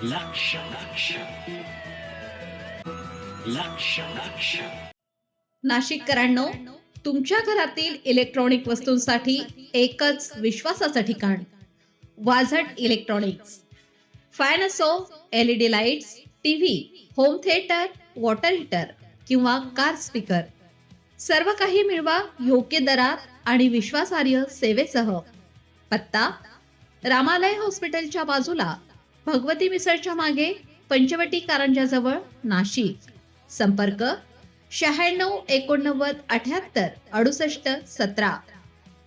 लक्ष लक्ष लक्ष लक्ष नाशिककरांनो, तुमच्या घरातील इलेक्ट्रॉनिक वस्तूंसाठी एकच विश्वासाचं ठिकाण वाझट इलेक्ट्रॉनिक्स. फॅन असो, LED lights, TV, home theatre, water heater किंवा कार स्पीकर, सर्व काही मिळवा योग्य दरात आणि विश्वासार्ह सेवेसह. पत्ता रामालय हॉस्पिटलच्या बाजूला, भगवती मिसळच्या मागे, पंचवटी कारंजाजवळ, नाशिक. संपर्क 96 89 78 68 17.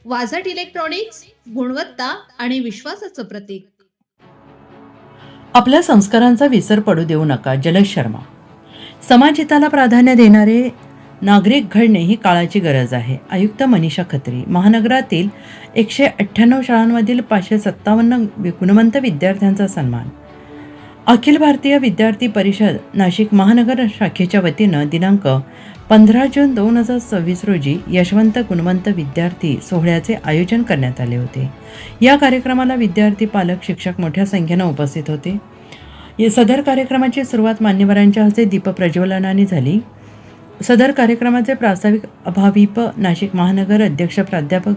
वाझट इलेक्ट्रॉनिक्स, गुणवत्ता आणि विश्वासाचं प्रतीक. आपल्या संस्कारांचा विसर पडू देऊ नका. जलज शर्मा. समाजहिताला प्राधान्य देणारे नागरिक घडणे ही काळाची गरज आहे. आयुक्त मनीषा खत्री. महानगरातील 198 शाळांमधील 557 गुणवंत विद्यार्थ्यांचा सन्मान. अखिल भारतीय विद्यार्थी परिषद नाशिक महानगर शाखेच्या वतीनं दिनांक 15 जून 2026 रोजी यशवंत गुणवंत विद्यार्थी सोहळ्याचे आयोजन करण्यात आले होते. या कार्यक्रमाला विद्यार्थी, पालक, शिक्षक मोठ्या संख्येनं उपस्थित होते. सदर कार्यक्रमाची सुरुवात मान्यवरांच्या हस्ते दीपप्रज्वलनाने झाली. सदर कार्यक्रमाचे प्रास्ताविक अभाविप नाशिक महानगर अध्यक्ष प्राध्यापक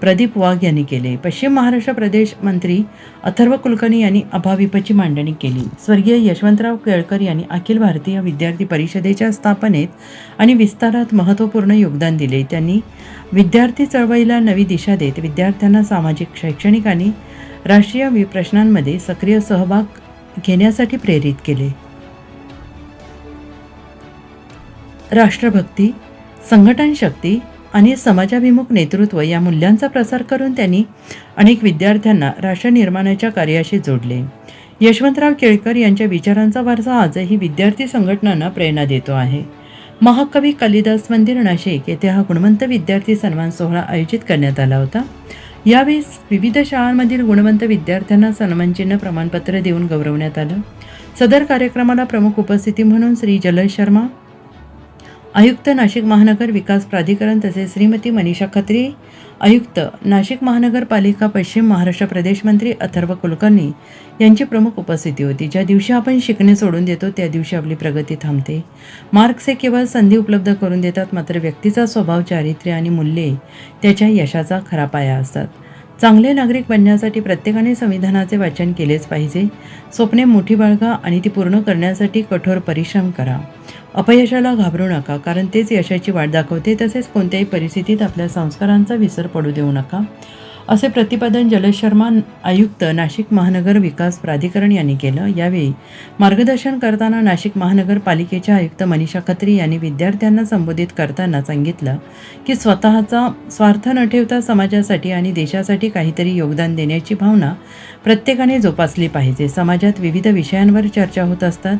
प्रदीप वाघ यांनी केले. पश्चिम महाराष्ट्र प्रदेश मंत्री अथर्व कुलकर्णी यांनी अभाविपची मांडणी केली. स्वर्गीय यशवंतराव केळकर यांनी अखिल भारतीय विद्यार्थी परिषदेच्या स्थापनेत आणि विस्तारात महत्त्वपूर्ण योगदान दिले. त्यांनी विद्यार्थी चळवळीला नवी दिशा देत विद्यार्थ्यांना सामाजिक, शैक्षणिक आणि राष्ट्रीय प्रश्नांमध्ये सक्रिय सहभाग घेण्यासाठी प्रेरित केले. राष्ट्रभक्ती, संघटन शक्ती आणि समाजाभिमुख नेतृत्व या मूल्यांचा प्रसार करून त्यांनी अनेक विद्यार्थ्यांना राष्ट्रनिर्माणाच्या कार्याशी जोडले. यशवंतराव केळकर यांच्या विचारांचा वारसा आजही विद्यार्थी संघटनांना प्रेरणा देतो आहे. महाकवी कालिदास मंदिर नाशिक येथे हा गुणवंत विद्यार्थी सन्मान सोहळा आयोजित करण्यात आला होता. यावेळी विविध शाळांमधील गुणवंत विद्यार्थ्यांना सन्मानचिन्ह, प्रमाणपत्र देऊन गौरवण्यात आलं. सदर कार्यक्रमाला प्रमुख उपस्थिती म्हणून श्री जलज शर्मा, आयुक्त नाशिक महानगर विकास प्राधिकरण, तसेच श्रीमती मनीषा खत्री, आयुक्त नाशिक महानगरपालिका पश्चिम महाराष्ट्र प्रदेश मंत्री अथर्व कुलकर्णी यांची प्रमुख उपस्थिती होती. ज्या दिवशी आपण शिकणे सोडून देतो त्या दिवशी आपली प्रगती थांबते. मार्क्स हे केवळ संधी उपलब्ध करून देतात, मात्र व्यक्तीचा स्वभाव, चारित्र्य आणि मूल्ये त्याच्या यशाचा खरा पाया असतात. चांगले नागरिक बनण्यासाठी प्रत्येकाने संविधानाचे वाचन केलेच पाहिजे. स्वप्ने मोठी बाळगा आणि ती पूर्ण करण्यासाठी कठोर परिश्रम करा. अपयशाला घाबरू नका, कारण तेच यशाची वाट दाखवते. तसेच कोणत्याही परिस्थितीत आपल्या संस्कारांचा विसर पडू देऊ नका, असे प्रतिपादन जलज शर्मा, आयुक्त नाशिक महानगर विकास प्राधिकरण यांनी केलं. यावेळी मार्गदर्शन करताना नाशिक महानगरपालिकेच्या आयुक्त मनीषा खत्री यांनी विद्यार्थ्यांना संबोधित करताना सांगितलं की स्वतःचा स्वार्थ न ठेवता समाजासाठी आणि देशासाठी काहीतरी योगदान देण्याची भावना प्रत्येकाने जोपासली पाहिजे. समाजात विविध विषयांवर चर्चा होत असतात.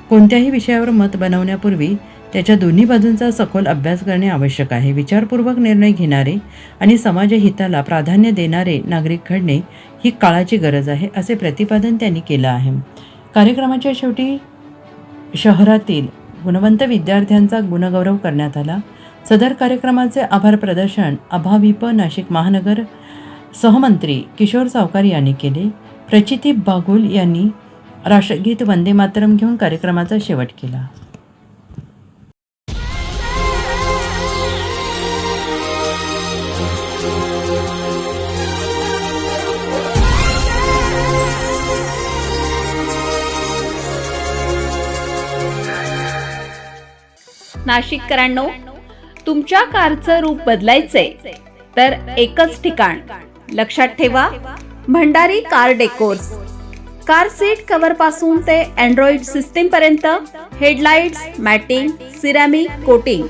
कोणत्याही विषयावर मत बनवण्यापूर्वी त्याच्या दोन्ही बाजूंचा सखोल अभ्यास करणे आवश्यक आहे. विचारपूर्वक निर्णय घेणारे आणि समाजहिताला प्राधान्य देणारे नागरिक घडणे ही काळाची गरज आहे, असे प्रतिपादन त्यांनी केलं आहे. कार्यक्रमाच्या शेवटी शहरातील गुणवंत विद्यार्थ्यांचा गुणगौरव करण्यात आला. सदर कार्यक्रमाचे आभार प्रदर्शन अभाविप नाशिक महानगर सहमंत्री किशोर सावकार यांनी केले. प्रचिती बागुल यांनी राष्ट्रगीत वंदे मातरम घेऊन कार्यक्रमाचा शेवट केला. नाशिककरांनो, तुमच्या कारचं रूप बदलायचंय तर एकच ठिकाण लक्षात ठेवा. Bhandari car decors. Car seat cover पासून ते अँड्रॉइड सिस्टीम पर्यंत, headlights, matting, ceramic coating,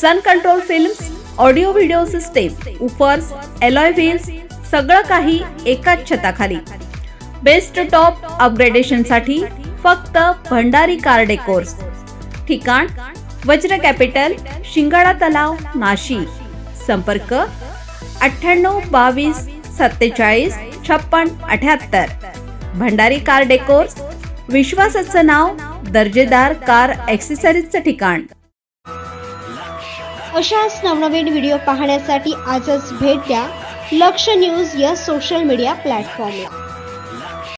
sun control films, audio video system, woofers, alloy wheels, सगळं काही एकाच छताखाली. बेस्ट टॉप अपग्रेडेशनसाठी फक्त भंडारी कार डेकोर्स. ठिकाण वज्र कॅपिटल, शिंगाडा तलाव, नाशिक. संपर्क 98 22 47 56 78. भंडारी कार डेकोर्स, विश्वासाचं नाव, दर्जेदार कार ॲक्सेसरीजचं ठिकाण. अशाच नवनवीन व्हिडिओ पाहण्यासाठी आजच भेट द्या लक्ष न्यूज या सोशल मीडिया प्लॅटफॉर्मला.